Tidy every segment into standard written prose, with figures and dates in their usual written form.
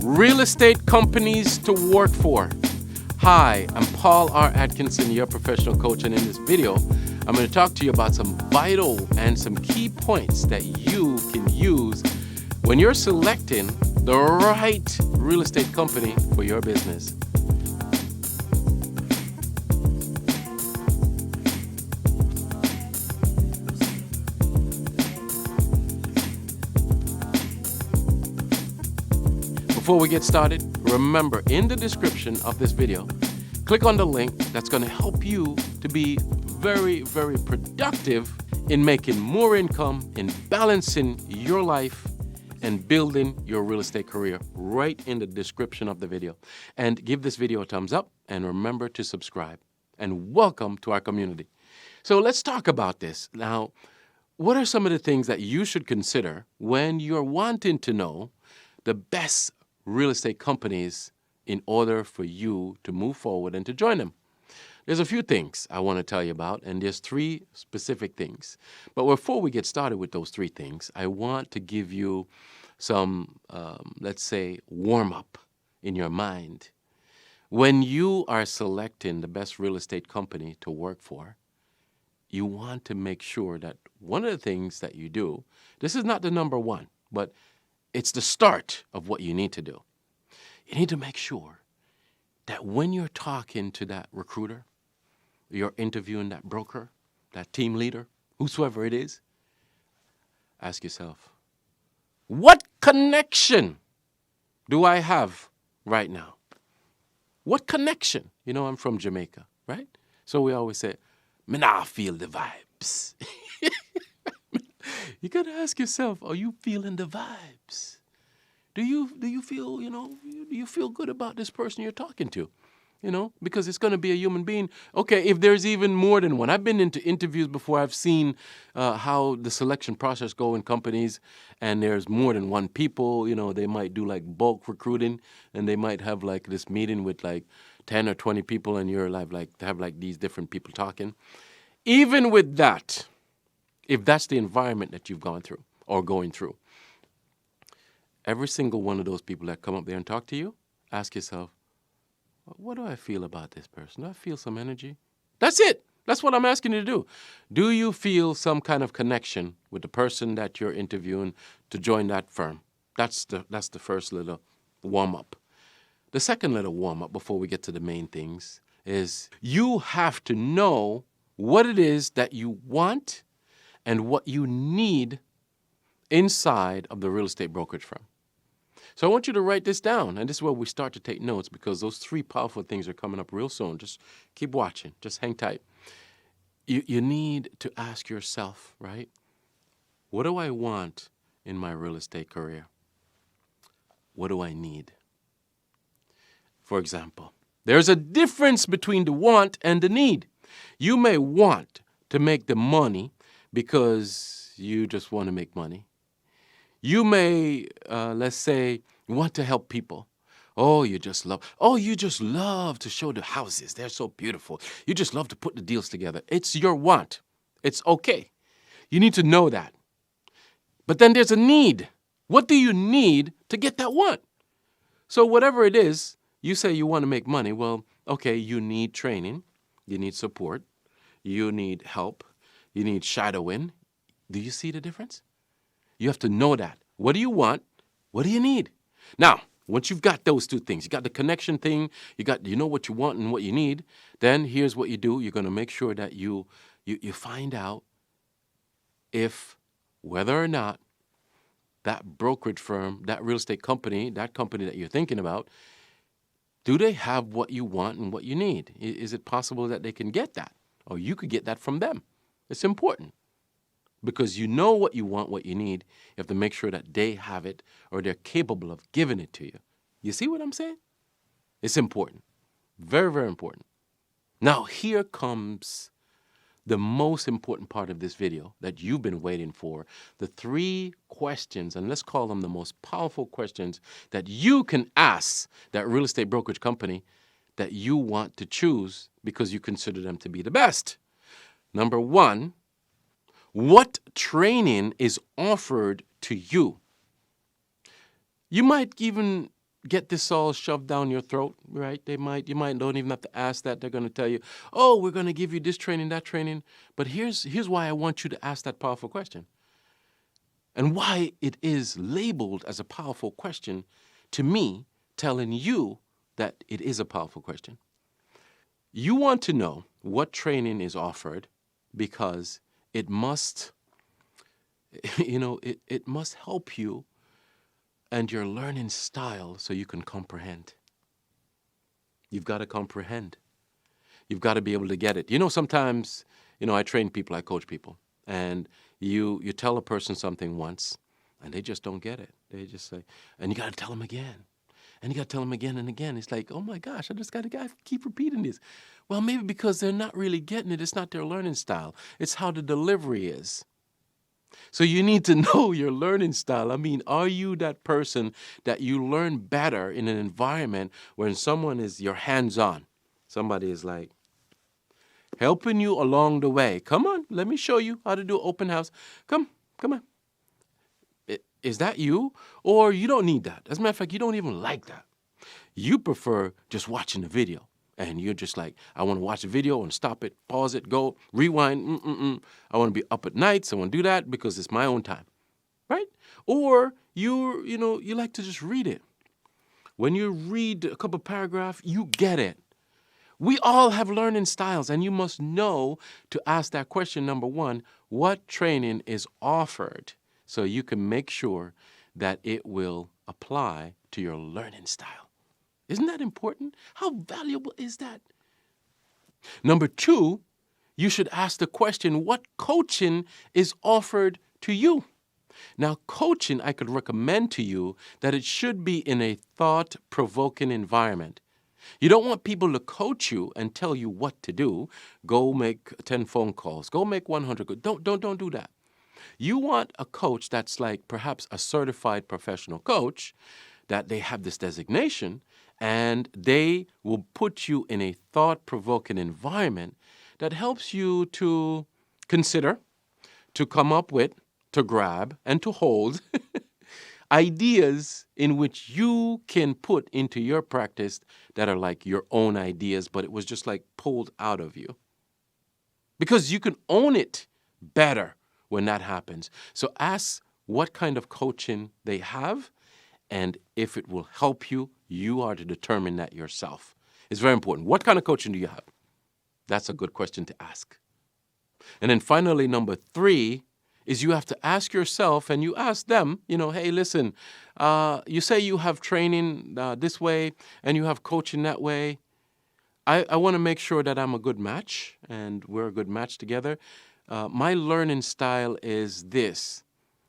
real estate companies to work for. Hi, I'm Paul R. Atkinson, your professional coach, and in this video, I'm going to talk to you about some vital and some key points that you can use when you're selecting the right real estate company for your business. Before we get started, remember in the description of this video, click on the link that's going to help you to be very, very productive in making more income, in balancing your life, and building your real estate career right in the description of the video. And give this video a thumbs up and remember to subscribe. And welcome to our community. So let's talk about this. Now, what are some of the things that you should consider when you're wanting to know the best real estate companies in order for you to move forward and to join them? There's a few things I want to tell you about, and there's three specific things. But before we get started with those three things, I want to give you some, let's say, warm-up in your mind. When you are selecting the best real estate company to work for, you want to make sure that one of the things that you do, this is not the number one, but it's the start of what you need to do. You need to make sure that when you're talking to that recruiter, you're interviewing that broker, that team leader, whosoever it is, ask yourself, what connection do I have right now? What connection? You know, I'm from Jamaica, right? So we always say, me nah feel the vibes. You got to ask yourself, are you feeling the vibes? Do you feel, do you feel good about this person you're talking to? Because it's going to be a human being. Okay, if there's even more than one. I've been into interviews before. I've seen how the selection process go in companies, and there's more than one people. They might do like bulk recruiting, and they might have like this meeting with like 10 or 20 people, and you're like have like these different people talking. Even with that, if that's the environment that you've gone through or going through, every single one of those people that come up there and talk to you, ask yourself, what do I feel about this person? Do I feel some energy? That's it. That's what I'm asking you to do. Do you feel some kind of connection with the person that you're interviewing to join that firm? That's the first little warm-up. The second little warm-up before we get to the main things is you have to know what it is that you want and what you need inside of the real estate brokerage firm. So I want you to write this down, and this is where we start to take notes because those three powerful things are coming up real soon. Just keep watching. Just hang tight. You need to ask yourself, right? What do I want in my real estate career? What do I need? For example, there's a difference between the want and the need. You may want to make the money because you just want to make money. You may, let's say, want to help people. You just love to show the houses. They're so beautiful. You just love to put the deals together. It's your want. It's okay. You need to know that. But then there's a need. What do you need to get that want? So whatever it is, you say you want to make money. Well, okay, you need training. You need support. You need help. You need shadowing. Do you see the difference? You have to know that. What do you want? What do you need? Now, once you've got those two things, you got the connection thing, you know what you want and what you need, then here's what you do. You're going to make sure that you find out if whether or not that brokerage firm, that real estate company, that company that you're thinking about, do they have what you want and what you need? Is it possible that they can get that? Or you could get that from them? It's important. Because you know what you want, what you need. You have to make sure that they have it or they're capable of giving it to you. You see what I'm saying? It's important. Very, very important. Now, here comes the most important part of this video that you've been waiting for. The three questions, and let's call them the most powerful questions that you can ask that real estate brokerage company that you want to choose because you consider them to be the best. Number one, what training is offered to you? You might even get this all shoved down your throat, right? You might don't even have to ask that. They're going to tell you, oh, we're going to give you this training, that training. But here's why I want you to ask that powerful question. And why it is labeled as a powerful question to me, telling you that it is a powerful question. You want to know what training is offered because it must, it must help you and your learning style so you can comprehend. You've got to comprehend. You've got to be able to get it. Sometimes, I train people, I coach people, and you tell a person something once, and they just don't get it. They just say, and you got to tell them again. And you got to tell them again and again. It's like, oh my gosh, I just got to keep repeating this. Well, maybe because they're not really getting it. It's not their learning style. It's how the delivery is. So you need to know your learning style. I mean, are you that person that you learn better in an environment when someone is your hands-on? Somebody is like helping you along the way. Come on, let me show you how to do open house. Come on. Is that you? Or you don't need that? As a matter of fact, you don't even like that. You prefer just watching the video. And you're just like, I want to watch the video and stop it, pause it, go, rewind. I want to be up at night, so I want to do that because it's my own time, right? Or you like to just read it. When you read a couple paragraphs, you get it. We all have learning styles, and you must know to ask that question. Number one, what training is offered so you can make sure that it will apply to your learning style. Isn't that important? How valuable is that? Number two, you should ask the question, what coaching is offered to you? Now, coaching, I could recommend to you that it should be in a thought-provoking environment. You don't want people to coach you and tell you what to do. Go make 10 phone calls. Go make 100. Don't do that. You want a coach that's like perhaps a certified professional coach, that they have this designation, and they will put you in a thought-provoking environment that helps you to consider, to come up with, to grab, and to hold ideas in which you can put into your practice that are like your own ideas, but it was just like pulled out of you. Because you can own it better when that happens. So ask what kind of coaching they have, and if it will help you, you are to determine that yourself. It's very important. What kind of coaching do you have? That's a good question to ask. And then finally, number three is you have to ask yourself, and you ask them, hey, listen, you say you have training this way and you have coaching that way. I want to make sure that I'm a good match and we're a good match together. My learning style is this.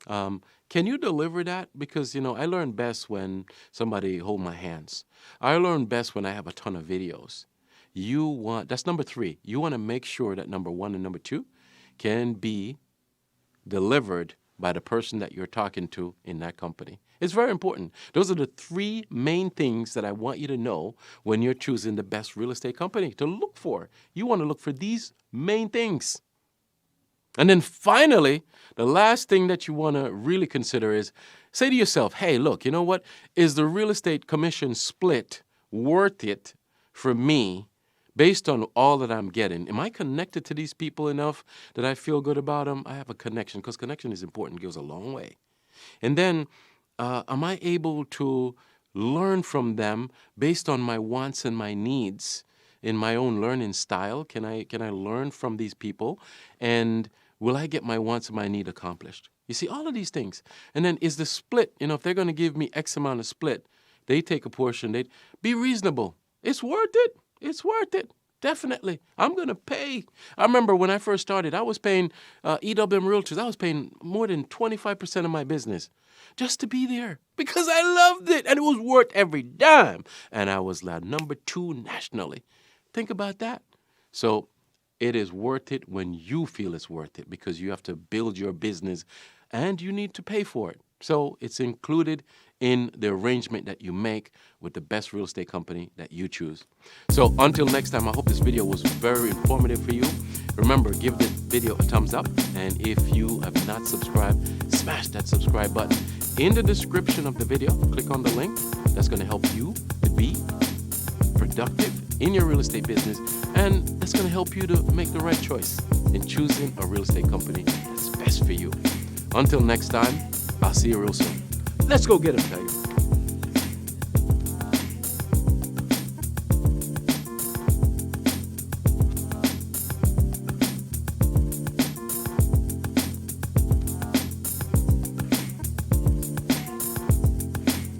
Can you deliver that? Because, I learn best when somebody hold my hands. I learn best when I have a ton of videos. That's number three. You want to make sure that number one and number two can be delivered by the person that you're talking to in that company. It's very important. Those are the three main things that I want you to know when you're choosing the best real estate company to look for. You want to look for these main things. And then finally, the last thing that you want to really consider is say to yourself, hey, look, you know what? Is the real estate commission split worth it for me based on all that I'm getting? Am I connected to these people enough that I feel good about them? I have a connection, because connection is important, goes a long way. And then am I able to learn from them based on my wants and my needs in my own learning style? Can I learn from these people? And will I get my wants and my need accomplished? You see, all of these things. And then is the split, if they're going to give me X amount of split, they take a portion, they be reasonable. It's worth it. It's worth it. Definitely. I'm going to pay. I remember when I first started, I was paying EWM Realtors. I was paying more than 25% of my business just to be there because I loved it. And it was worth every dime. And I was like number 2 nationally. Think about that. So it is worth it when you feel it's worth it, because you have to build your business and you need to pay for it. So it's included in the arrangement that you make with the best real estate company that you choose. So until next time, I hope this video was very informative for you. Remember, give this video a thumbs up. And if you have not subscribed, smash that subscribe button in the description of the video. Click on the link. That's going to help you to be productive in your real estate business, and that's going to help you to make the right choice in choosing a real estate company that's best for you. Until next time, I'll see you real soon. Let's go get them, Tiger.